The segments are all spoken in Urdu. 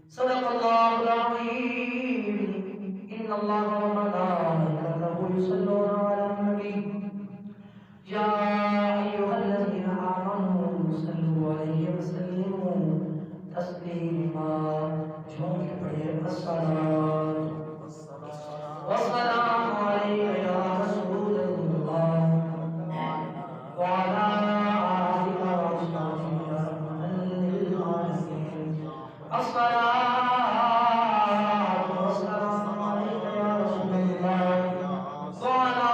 صدق الله العظيم. إن الله وملائكته يصلون على النبي يا أيها الذين آمنوا صلوا عليه وسلموا تسليما. جھوم کے پڑھیے الصلاة والسلام عليك يا رسول الله وعلى آلك وصحبك يا رحمة للعالمين. الصلاة والسلام عليك يا رسول الله وعلى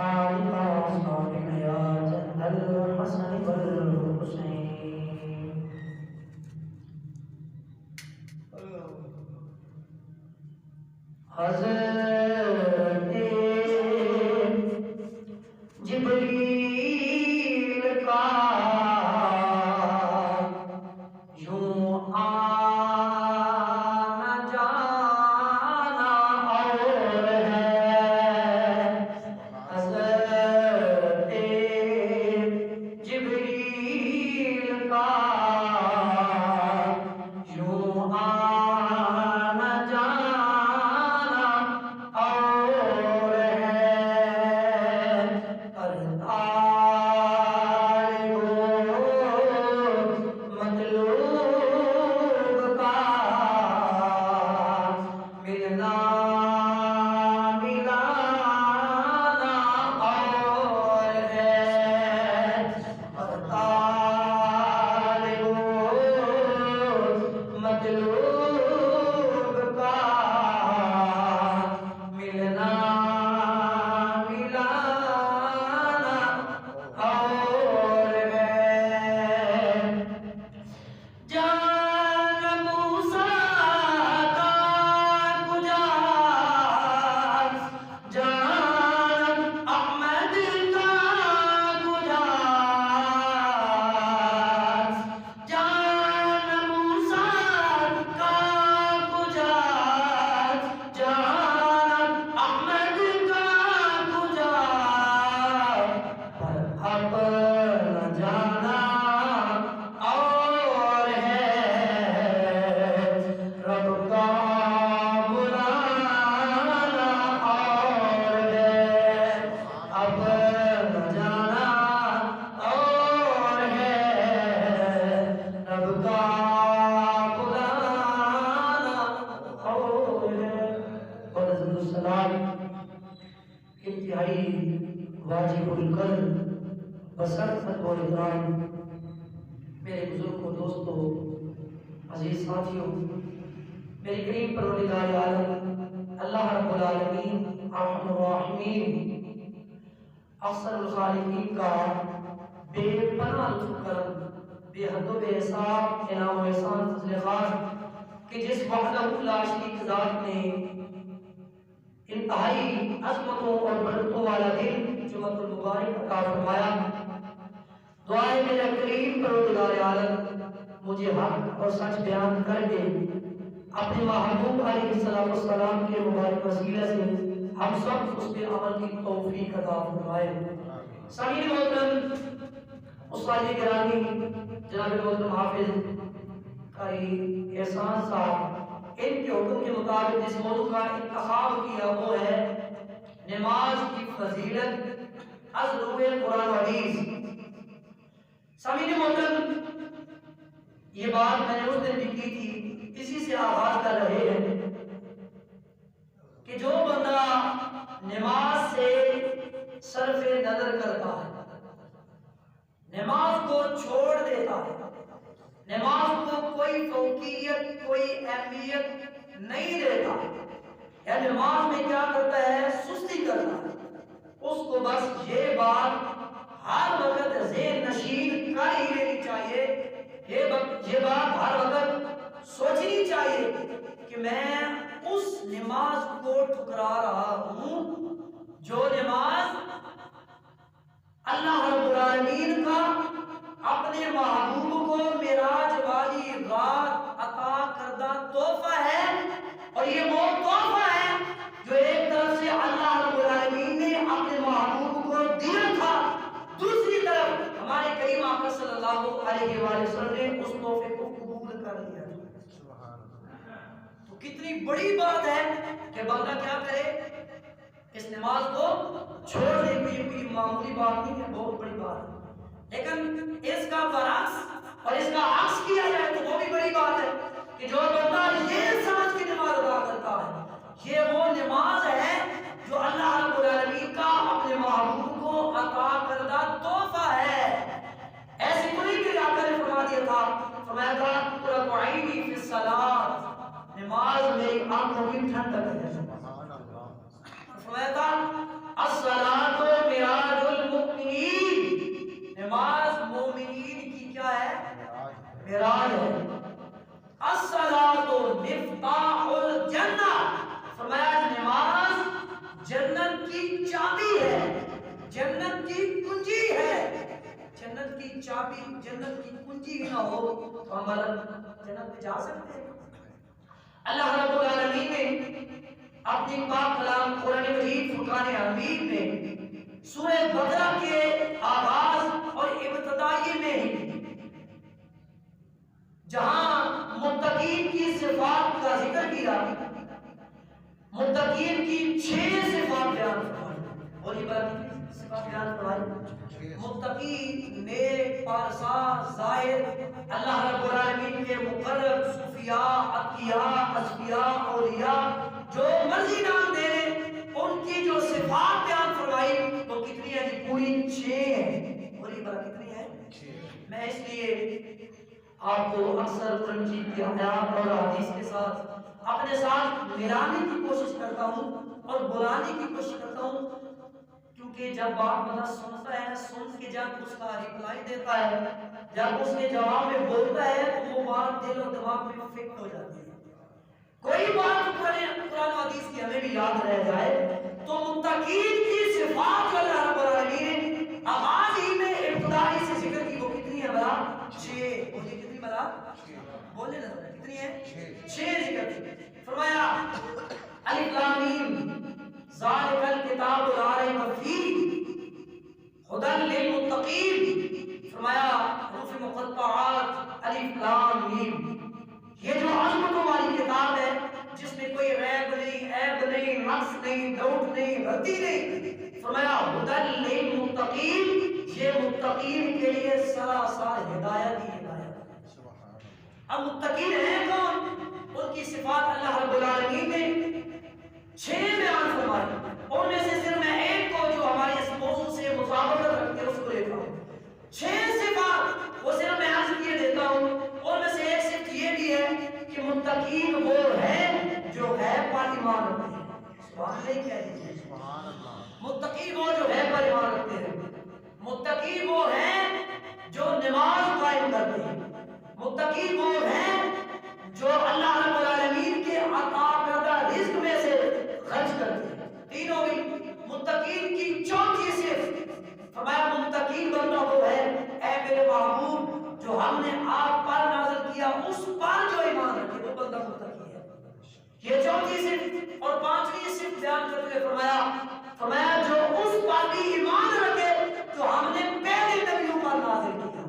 آلك وصحبك يا جد الحسن والحسين. حضرت جبریل کا یوں آنا جانا اور ہے. حضرت جبریل کا یوں آنا جانا اور ہے. ہر طالب مطلوب کا ملنا ملانا اور ہے. ہر طالب مطلوب کا ملنا ملانا اور ہے. جان موسیٰ کا کجا جان احمد کا کجا جان موسیٰ کا کجا جان احمد کا کجا پر اپنا جانا اور ہے. رب کا بلانا اور ہے. اپنا جانا اور ہے. رب کا بلانا اور ہے. اور حضرت السلام انتہائی واجب القدر بصرفت و احترام میرے بزرگوں دوستوں عزیز ساتھیوں، میری کریم پروردگار عالم اللہ رب العالمین ارحم الراحمین احسن الخالقین کا بے پناہ لطف کرم، بے حد و بے حساب انعام و احسان فضل خاص کہ جس وحدہ لا شریک ذات نے انتہائی عظمتوں اور برکتوں والا دن جمعۃ المبارک عطا فرمایا. دعائیں میرے کریم پروردگار عالم مجھے حق اور سچ بیان کر کے اپنے محبوب علیہ السلام کے مبارک وسیلہ سے ہم سب اس پہ عمل کی توفیق عطا فرمائے. سامعین محترم، استاد گرامی جناب محترم حافظ قاری احسان صاحب ان کے حکم کے مطابق جس موضوع کا انتخاب کیا وہ ہے نماز کی فضیلت از روئے قرآن و حدیث. سامعین محترم، یہ بات میں نے اس دن بھی کی تھی، اسی سے آغاز کر رہے ہیں کہ جو بندہ نماز سے صرف نظر کرتا ہے، نماز کو چھوڑ دیتا ہے، نماز کو کوئی فوقیت کوئی اہمیت نہیں دیتا، یا نماز میں کیا کرتا ہے سستی کرتا ہے، اس کو بس یہ بات ہر وقت ذہن نشین کر ہی لینی چاہیے، یہ بات ہر وقت سوچنی چاہیے کہ میں اس نماز کو ٹھکرا رہا ہوں جو نماز اللہ رب العالمین کا اپنے محبوب کو معراج والی رات عطا کردہ تحفہ ہے. اور یہ وہ تحفہ ہے جو ایک طرف سے اللہ رب العالمین نے اپنے محبوب کو دیا تھا، دوسری طرف ہمارے کریم آقا صلی اللہ علیہ علیہ وسلم نے اس تحفے کو قبول کر لیا. تو کتنی بڑی بات ہے کہ بندہ کیا کرے، اس نماز کو چھوڑ دے. کوئی معمولی بات نہیں ہے، بہت بڑی بات ہے. لیکن اس کا برعکس اور اس کا عکس کیا جائے تو وہ بھی بڑی بات ہے کہ جو بندہ یہ سمجھ کے نماز ادا کرتا ہے، یہ وہ نماز ہے جو اللہ رب العالمین کا اپنے محبوب کو عطا کردہ تحفہ ہے. ایسی کوئی بھی آقا نے فرما دیا تھا، فرمایا تھا قرۃ عینی فی الصلاۃ، نماز میری آنکھوں کی ٹھنڈک ہے. فرمایا تھا الصلاۃ معراج المؤمنین، نماز مومنین کی کیا ہے؟ معراج ہے. الصلاۃ مفتاح الجنہ، فرمایا نماز جنت کی چابی ہے، جنت کی کنجی ہے. جنت کی چابی، جنت کی کنجی نہ ہو تو ہم جنت میں جا سکتے ہیں؟ اللہ رب العالمین نے اپنی پاک کلام قرآن مجید فرقان حمید میں سورہ بقرہ کے آغاز اور ابتدائی میں ہی جہاں متقین کی صفات کا ذکر کیا، متقین کی 6 صفات بیان فرمائی. اور یہ بات صفات بیان فرمائی، متقی، نیک، پارسا، زاہد، اللہ رب العالمین کے مقرب، صوفیاء، اتقیاء، اصفیاء، اولیاء، جو مرضی نام دے لیں، ان کی جو صفات بیان فرمائی وہ کتنی ہے؟ پوری 6 ہیں. پوری بات کتنی ہے؟ 6. میں اس لیے آپ کو اکثر قرآن کی آیات اور حدیث کے ساتھ اپنے ساتھ ملانے کی کوشش کرتا ہوں اور بلانے کی کوشش کرتا ہوں، کیونکہ جب بات بندہ سنتا ہے، سن کے جب اس کا ریپلائی دیتا ہے، جب اس کے جواب میں بولتا ہے تو وہ بات دل و دماغ میں فٹ ہو جاتی ہے. کوئی بات قرآن و حدیث کی ہمیں بھی یاد رہ جائے تو متقین کی صفات جو اللہ رب العالمین نے آغاز ہی میں ابتدائی سے ذکر کی وہ کتنی ہے بلا؟ 6. وہ یہ کتنی بلا؟ بولے نا کتنی ہے؟ 6 ذکر کی. فرمایا الف لام میم ذالک الکتاب لا ریب فیہ ھدی للمتقین. فرمایا حروف مقطعات الف لام میم، یہ جو عظمتوں والی کتاب ہے جس میں کوئی ریب نہیں، عیب نہیں، نقص نہیں، ڈاؤٹ نہیں، غلطی نہیں. فرمایا ھدی للمتقین، یہ متقین کے لیے سراسر ہدایت ہی ہدایت ہے. اب متقین ہیں کون؟ ان کی صفات اللہ رب العالمین نے 6 بیان فرمائی. ان میں سے صرف میں ایک کو جو ہمارے اس موضوع سے مطابقت رکھتے ہیں اس کو لیتا ہوں. 6 صفات وہ صرف میں عرض کیے دیتا ہوں. ان میں سے ایک صفت یہ بھی ہے کہ متقین وہ ہے جو ہے پر ایمان رکھتے ہیں. سبحان اللہ کہہ دیجیے. سبحان اللہ. متقین وہ جو ہے پر ایمان رکھتے ہیں. متقین وہ ہیں جو نماز قائم کرتے ہیں. متقین وہ ہیں جو اللہ رب العالمین کے عطا کردہ رزق میں سے خرچ کرتے ہیں. تینوں بھی متقین کی چوتھی صفت فرمایا متقین بندہ وہ ہے اے میرے محبوب جو ہم نے آپ پر نازل کیا اس پر جو ایمان رکھے وہ بندہ متقی ہے. یہ چوتھی صفت. اور 5ویں صفت بیان کرتے ہوئے فرمایا جو اس پر بھی ایمان رکھے جو ہم نے پہلے نبیوں پر نازل کیا.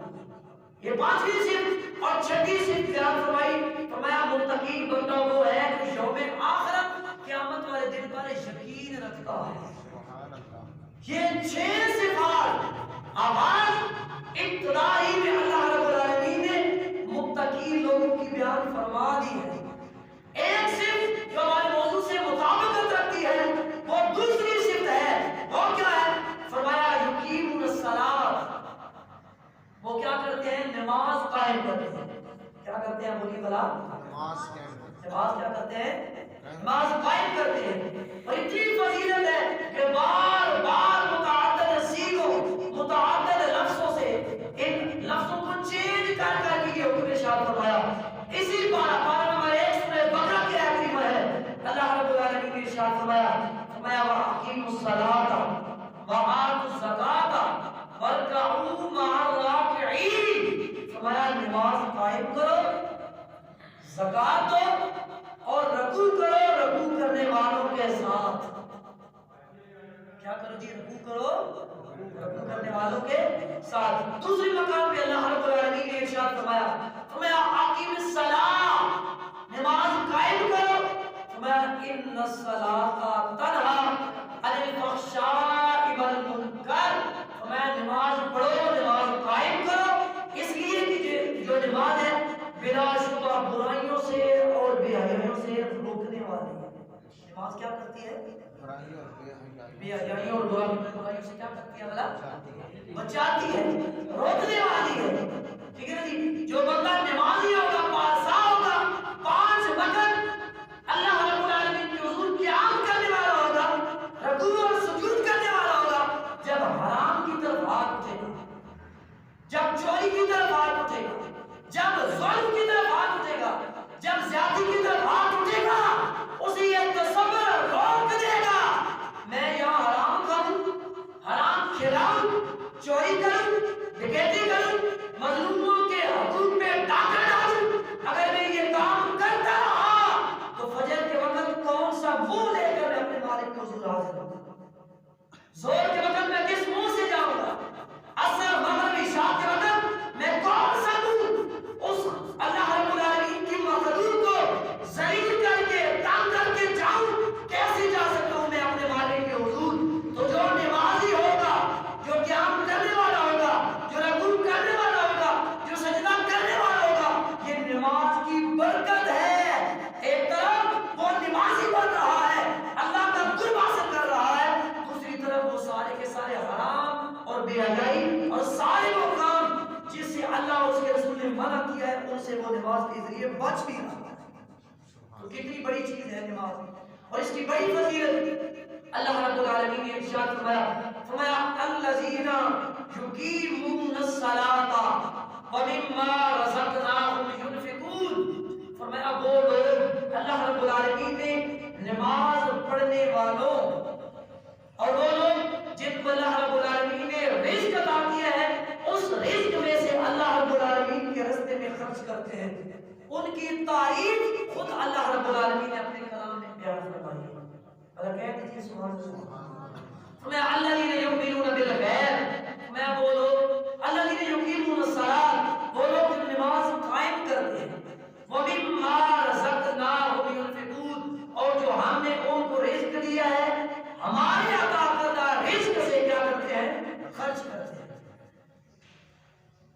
یہ 5ویں صفت. اور 6ٹھی صفت بیان فرمایا متقی بندہ وہ ہے جو یوم آخرت قیامت والے دن پر یقین رکھتا ہے. یہ 6 صفات آواز ابتدائی میں اللہ رب العالمین نے متقی لوگوں کی بیان فرما دی ہے. ایک صفت جو ہمارے موضوع سے مطابقت رکھتی ہے وہ دوسری صفت ہے. وہ کیا ہے؟ فرمایا یقیمون الصلاۃ، وہ کیا کرتے ہیں؟ نماز قائم کرتے ہیں. کیا کرتے ہیں؟ بولیے بلا. نماز کیا کرتے ہیں؟ نماز قائم کرتے ہیں. اور اتنی فضیلت ہے کہ بار بار متعدد سیغوں، متعدد لفظوں سے ان لفظوں کو چینج کر کے یہ حکم ارشاد فرمایا. اسی پارہ نمبر 1 سورہ بقرہ کے آخری میں ہے اللہ رب العالمین نے ارشاد فرمایا وَأَقِیمُوا الصَّلَاةَ وَآتُوا الزَّکَاةَ وَارْکَعُوا مَعَ الرَّاکِعِینَ. فرمایا نماز قائم کرو، زکات دو اور رکوع کرو رکوع کرنے والوں کے ساتھ. کیا کرو جی؟ رکوع کرو رکوع کرنے والوں کے ساتھ۔ دوسری مقام پہ اللہ رب العالمین نے ارشاد فرمایا اقیم الصلاۃ، نماز قائم کرو۔ فرمایا ان الصلاۃ تنہی عن الفحشاء والمنکر، فرمایا نماز پڑھو، نماز قائم کرو، اس لیے کہ جو نماز ہے بلا شبہ برائیوں سے اور بے حیائیوں سے روکنے والی ہے۔ نماز کیا کرتی ہے؟ بے حیائیوں اور برائیوں سے کیا کرتی ہے؟ بچاتی ہے، روکنے والی ہے۔ ٹھیک ہے نا جی؟ جو بندہ نمازی ہوگا، پارسا ہوگا، 5 وقت اللہ رب العالمین کے حضور قیام کرنے والا ہوگا، رکوع اور سجود کرنے والا ہوگا، جب حرام کی طرف ہاتھ اٹھے گا، جب چوری کی طرف ہاتھ اٹھے گا، جب ظلم کی طرف ہاتھ اٹھے گا، جب زیادتی کی طرف ہاتھ اٹھے گا، اسے یہ تصور روک دے گا میں یہاں حرام کھاؤں، حرام کھلاؤں، چوری کروں، ڈکیتی کروں، مظلوموں کے حقوق پہ ڈاکہ ڈالوں، اگر میں یہ کام کرتا رہا تو فجر کے وقت کون سا منہ لے کر میں اپنے مالک کے حضور حاضر ہوں گا؟ زور کے وقت میں کس منہ سے جاؤں گا؟ عصر مغرب عشاء کے وقت میں کون سا منہ اس اللہ رب العالمین کی مخلوق کو ذلیل کر کے تنگ کر کے جاؤں؟ کیسے جا سکتا ہوں میں اپنے مالک کے حضور؟ تو جو نمازی ہوگا، جو قیام کرنے والا ہوگا، جو رکوع کرنے والا ہوگا، جو سجدہ کرنے والا ہوگا، یہ نماز کی برکت ہے۔ ایک طرف وہ نمازی بن رہا ہے، اللہ کا قرب حاصل کر رہا ہے، دوسری طرف وہ سارے کے سارے حرام اور بے حیائی اور سارے وہ کام جس سے اللہ اور اس کے رسول نے منع کیا ہے ان سے وہ نماز کے ذریعے بچ بھی رہا ہے۔ تو کتنی بڑی چیز ہے نماز، اور اس کی بڑی فضیلت اللہ رب العالمین نے ارشاد فرمایا الذین یقیمون الصلاۃ ومما رزقناہم ینفقون، فرمایا وہ لوگ اللہ رب العالمین نے نماز پڑھنے والوں اور وہ لوگ جن کو اللہ رب العالمین نے رزق عطا کیا ہے اس رزق میں سے اللہ رب العالمین کے راستے میں خرچ کرتے ہیں، ان کی تعریف خود اللہ رب العالمین نے اپنے کلام میں بیان فرمائی ہے۔ اگر کہہ دیجیے سبحان اللہ۔ فرمایا الذین یؤمنون بالغیب، میں وہ لوگ الذین یقیمون الصلاۃ، وہ لوگ جو نماز قائم کرتے ہیں، ومما رزقناہم ینفقون، اور جو ہم نے ان کو رزق دیا ہے ہمارے عطا کردہ رزق سے کیا کرتے ہیں؟ خرچ کرتے ہیں۔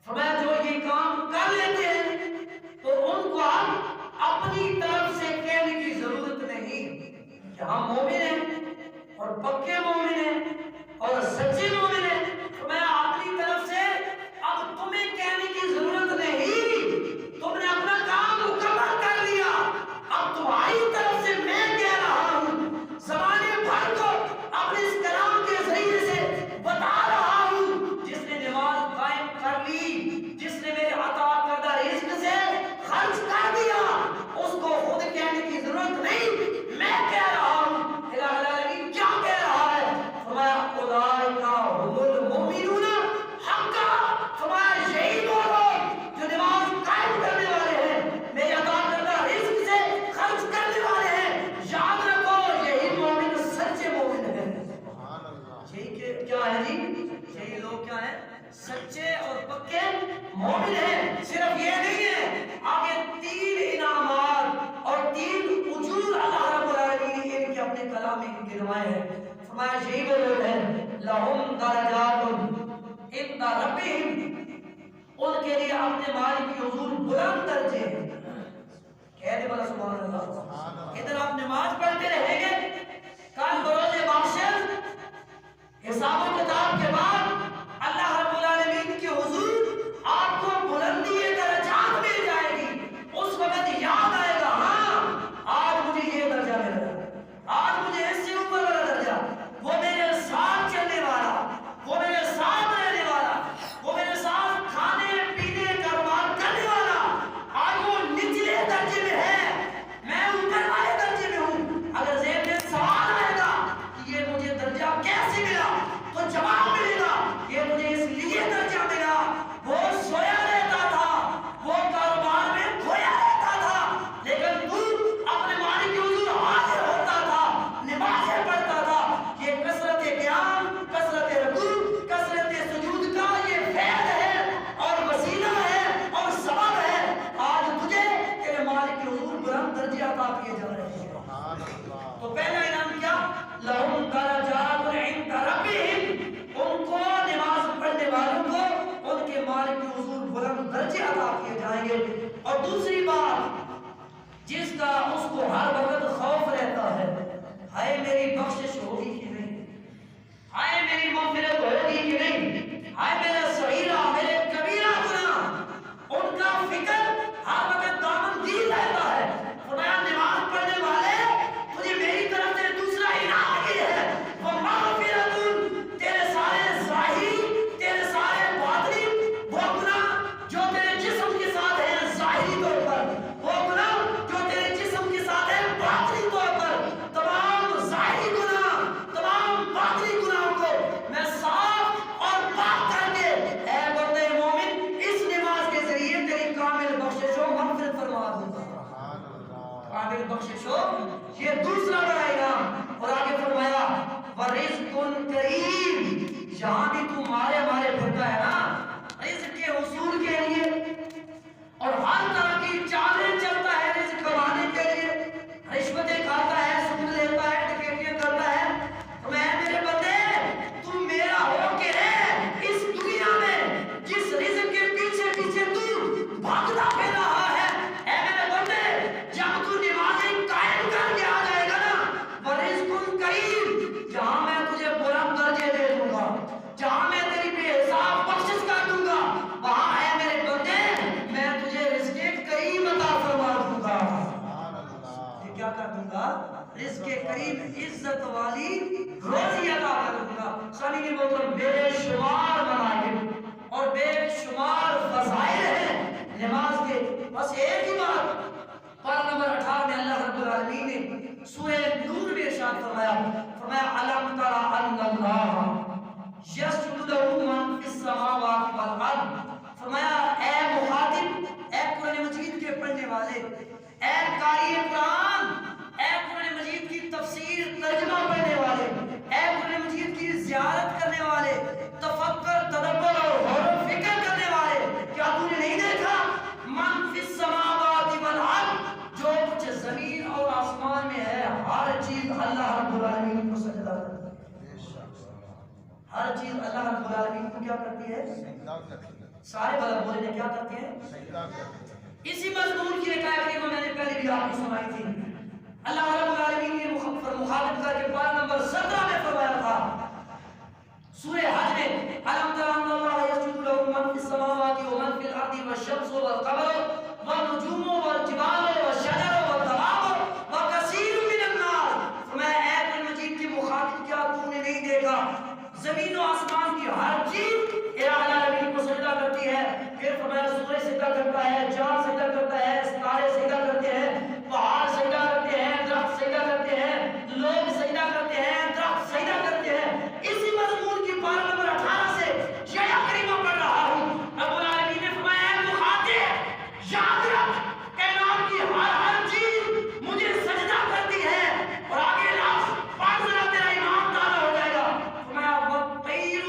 فرمایا جو یہ کام کر لیتے ہیں تو ان کو اپنی طرف سے کہنے کی ضرورت نہیں کہ ہم مومن ہیں اور پکے مومن ہیں اور سچے مومن ہیں۔ فرمایا اپنی طرف سے اب تمہیں کہنے کی ضرورت نہیں، تم نے اپنا کام مکمل کر لیا، اب تمہاری طرف سے میں کہہ رہا ہوں، زمانے بھر کو اپنے اس کلام کے ذریعے سے بتا رہا ہوں، جس نے نماز قائم کر لی، جس نے میرے عطا کردہ رزق سے خرچ کر دیا، اس کو خود کہنے کی ضرورت نہیں، میں کہہ رہا ہوں۔ الہ العالمین کیا کہہ رہا ہے؟ فرمایا اولئک هم المؤمنون حقا، فرمایا یہی وہ لوگ جو نماز قائم کرنے والے ہیں، میرے عطا کردہ رزق سے خرچ کرنے والے ہیں، یاد رکھو یہی مومن سچے مومن ہیں۔ یہی کیا ہے جی؟ یہی لوگ کیا ہیں؟ سچے اور پکے مومن ہیں۔ صرف یہ نہیں ہے، آگے 3 انعامات اور 3 اجور اللہ رب العالمین نے ان کے اپنے کلام میں گنوائے ہیں۔ فرمایا یہی وہ لوگ ہیں لہم درجات عند ربہم، ان کے لیے اپنے مالک کی حضور بلند درجے ہیں۔ کہنے والا سبحان اللہ۔ ادھر آپ نماز پڑھتے رہیں گے، کل بروز بخشش حساب و کتاب کے بعد اللہ رب العالمین کے حضور آپ کو بلندی درجات مل جائے گی۔ اس وقت یاد آئے گا ہاں آج مجھے یہ درجہ ملا، آج مجھے اس سے اوپر والا درجہ، وہ میرے ساتھ چلنے والا، وہ میرے ساتھ رہنے والا، وہ میرے ساتھ کھانے پینے کاروبار کرنے والا، آج وہ نچلے درجے میں ہے، میں اوپر والے درجے فرمائیں گے. اور دوسری بات جس کا اس کو ہر وقت خوف رہتا ہے، ہائے میری بخشش ہوگی کہ نہیں، ہائے میری مغفرت ہوگی کہ نہیں، ہائے میرا صغیرہ میرے کبیرہ گناہ، ان کا فکر ہر وقت دامن دی رہتا ہے. خدایا نماز پڑھنے والے تجھے میری طرف سے دوسرا انعام بھی ہے، وہ مغفرت، تیرے سارے ظاہری تیرے سارے باطنی وہ گناہ جو تیرے جسم کے ساتھ ہیں ظاہری طور پر، وہ گناہ جو تیرے جسم کے ساتھ ہیں باطنی طور پر، تمام ظاہری گناہ تمام باطنی گناہوں کو میں صاف اور پاک کر کے اے بندے مومن اس نماز کے ذریعے تیری کامل بخشش و مغفرت فرما دوں گا. کامل بخشش ہو، یہ دوسرا بڑا انعام. اور آگے فرمایا ورزق کریم، جہاں بھی تو مارے پھرتا ہے نا رزق کے حصول کے لیے اور ہر طرح کی چالیں چلتا ہے رزق کمانے کے لیے، رشوتیں کھاتا ہے، سود لیتا ہے، ڈکیتیاں کرتا ہے، تو میں میرے بندے تو میرا ہو کے رہ اس دنیا میں جس رزق کے پیچھے پیچھے تو بھاگتا پھر رہا ہے. اے میرے بندے جب تو نمازیں قائم کر کے آ جائے گا نا ورزق کریم، جہاں میں تجھے بلند درجے دے دوں گا، جہاں میں تیری بے حساب بخشش کر دوں گا، وہاں ہے میرے بندے میں تجھے رزق کریم عطا فرما دوں گا. یہ کیا کر دوں گا؟ رزق کریم، عزت والی روزی عطا کر دوں گا. سامعین محترم، بے شمار مناقب اور بے شمار فضائل ہیں نماز کے. بس ایک ہی بات پارہ نمبر 18 میں اللہ رب العالمین نے سورہ نور میں ارشاد فرمایا علم تر ان اللہ یسجد لہ من فی السماوات والارض. فرمایا اے مخاطب، اے قرآن مجید کے پڑھنے والے، اے قاری قرآن، اے قرآن مجید کی تفسیر ترجمہ پڑھنے والے، اے قرآن مجید کی زیارت کرنے والے، تفکر تدبر اور غور و فکر کرنے والے، کیا تو نے نہیں دیکھا من فی السماوات والارض، جو کچھ زمین اور آسمان میں ہے ہر چیز اللہ رب العالمین کو سجدہ کرتی ہے. ہر چیز اللہ رب العالمین کو کیا کرتی ہے؟ سارے بلا بولے نے کیا کرتے ہیں؟ اسی مضمون کی ایک آیت میں نے پہلے بھی آپ کو سنائی تھی. اللہ رب العالمین نے مخاطب کر کے پارہ نمبر 17 میں فرمایا تھا سورہ حج میں علم تر ان اللہ یسجد لہ من فی السماوات ومن فی الارض والشمس والقمر والنجوم والجبال والشجر والدواب وکثیر من الناس. فرمایا اے قرآن مجید کے مخاطب، کیا تو نے نہیں دیکھا زمین و آسمان کی ہر چیز الہ العالمین کو سجدہ کرتی ہے. پھر فرمایا سورج سجدہ کرتا ہے، چاند سجدہ کرتا ہے، ستارے سجدہ کرتے ہیں، پہاڑ سجدہ کرتے ہیں، درخت سجدہ کرتے ہیں، لوگ سجدہ کرتے ہیں، درخت سجدہ کرتے ہیں. اسی مضمون کی پارہ نمبر 18 سے یہ کریمہ پڑھ رہا ہوں. رب العالمین نے فرمایا اے مخاطب یاد رکھ کائنات کی ہر چیز مجھے سجدہ کرتی ہے. اور آگے لفظ پڑھ ذرا تیرا ایمان تازہ ہو جائے گا. فرمایا والطیر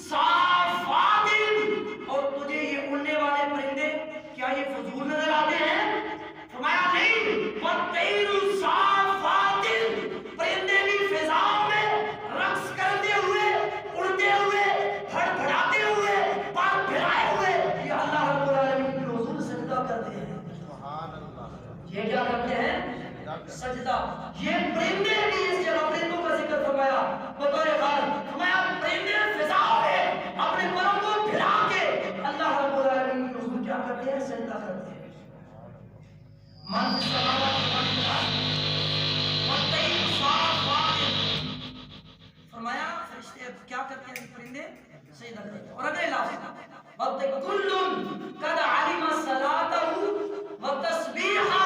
صافات، اور تجھے یہ اڑنے والے پرندے کیا یہ فضول نظر آتے ہیں؟ فرمایا نہیں، والطیر صافات، پرندے بھی فضاؤں میں رقص کرتے ہوئے، اڑتے ہوئے، پھڑپھڑاتے ہوئے، پر پھیلائے ہوئے یہ اللہ رب العالمین کے حضور سجدہ کرتے ہیں. یہ کیا کرتے ہیں؟ سجدہ. یہ پرندے بھی، اس جگہ پرندوں کا ذکر فرمایا بطور خاص. فرمایا پرندے فضاؤں میں اپنے پروں کو پھیلا کے اللہ رب العالمین کے حضور کیا کرتے ہیں؟ سجدہ کرتے ہیں. من فی السماوات ومن فی الارض والطیر صافات. فرمایا فرشتے کیا کرتے ہیں؟ پرندے سجدہ کرتے ہیں. اور اگلے لفظ کل قد علم صلاتہ وتسبیحہ.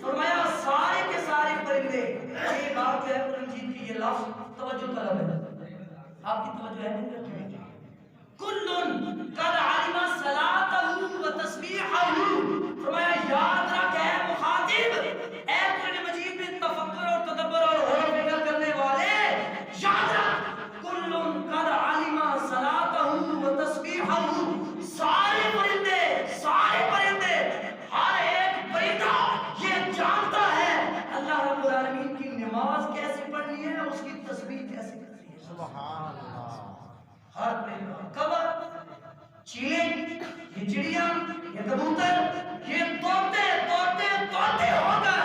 فرمایا سارے کے سارے پرندے، یہ بات جو ہے قرآن مجید کی یہ لفظ توجہ طلب ہے، آپ کی توجہ ہے. کل قد علم صلاتہ وتسبیحہ. فرمایا یاد رکھ اے مخاطب، اے قرآن مجید میں تفکر اور تدبر اور غور و فکر کرنے والے، یاد رکھ کل قد علم صلاتہ وتسبیحہ. سارے پرندے ہر ایک پرندہ یہ جانتا ہے اللہ رب العالمین کی نماز کیسے پڑھنی ہے، اس کی تسبیح کیسے کرنی ہے. سبحان اللہ. ہر پرندہ، کبر، چیلیں، یہ چڑیاں، یہ کبوتر، یہ طوطے طوطے طوطے ہو کر،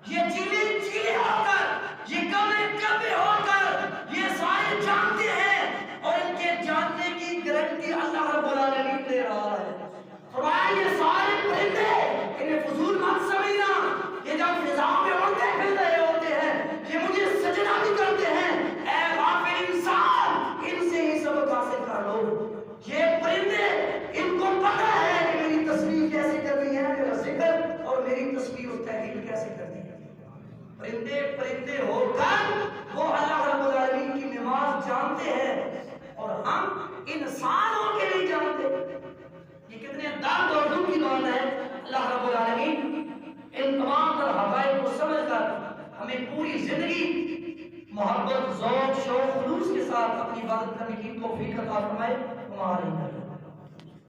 یہ چیلے چیلے ہو کر، یہ کبے کبے ہو کر، یہ سارے جانتے ہیں اور ان کے جاننے کی گارنٹی اللہ رب العالمین دے رہا ہے۔ فرمایا یہ سارے پرندے، انہیں فضول مت سمجھنا، یہ جب فضا میں اڑتے پھر رہے ہوتے ہیں، یہ مجھے سجدہ بھی کرتے ہیں، اے غافل انسان ان سے ہی سبق حاصل کر لو۔ یہ پرندے، ان کو پتہ ہے کہ میری تصویر کیسے کرنی ہے، میرا ذکر اور میری تصویر و تحلیل کیسے کرنی ہے۔ پرندے پرندے ہو کر وہ اللہ رب العالمین کی نماز جانتے ہیں اور ہم انسانوں کے لیے جانتے ہیں۔ یہ کتنے درد اور دکھ کی بات ہے۔ اللہ رب العالمین ان تمام تر حقائق کو سمجھ کر ہمیں پوری زندگی محبت، ذوق، شوق، خلوص کے ساتھ اپنی عبادت کرنے کی توفیق عطا فرمائے۔ ہمارے